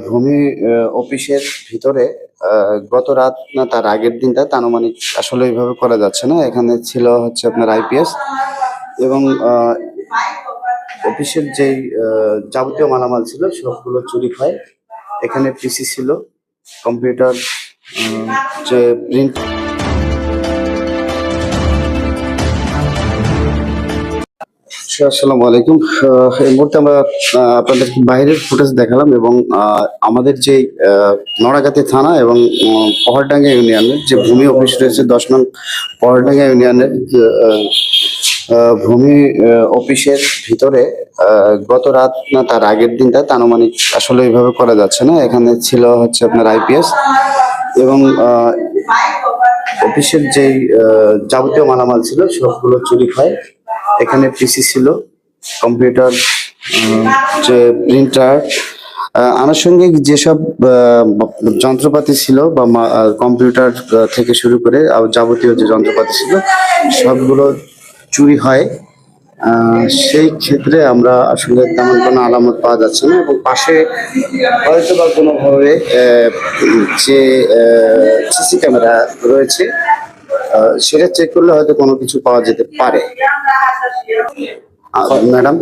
ভূমি অফিসের ভিতরে গত রাত না তার আগের দিনটা আনুমানিক আসলে এইভাবে করা যাচ্ছে না। এখানে ছিল হচ্ছে আপনার আইপিএস এবং অফিসের যেই যাবতীয় মালামাল ছিল সবগুলো চুরি হয়। এখানে পিসি ছিল, কম্পিউটার, যে প্রিন্ট। আসসালামু আলাইকুম। এই মুহূর্তে আমরা আপনাদের বাইরের ফুটেজ দেখালাম এবং আমাদের যে নড়াগাতি থানা এবং পহরডাঙ্গা ইউনিয়নের যে ভূমি অফিস রয়েছে 10 নং পহরডাঙ্গা ইউনিয়নের ভূমি অফিসের ভিতরে গত রাত না তার আগের দিনটা আনুমানিক আসলে এইভাবে করা যাচ্ছে না। এখানে ছিল হচ্ছে আপনার আইপিএস এবং অফিসের যেই যাবতীয় মালামাল ছিল সবগুলো চুরি হয়। এখানে পিসি ছিল, কম্পিউটার, যে প্রিন্টার, আনুষঙ্গিক যেসব যন্ত্রপাতি ছিল বা কম্পিউটার থেকে শুরু করে যাবতীয় যে যন্ত্রপাতি ছিল সবগুলো চুরি হয়। সেই ক্ষেত্রে আমরা আসলে তেমন কোনো আলামত পাওয়া যাচ্ছে না এবং পাশে হয়তো বা কোনোভাবে যে সিসি ক্যামেরা রয়েছে সেটা চেক করলে হয়তো কোনো কিছু পাওয়া যেতে পারে। ম্যাডাম,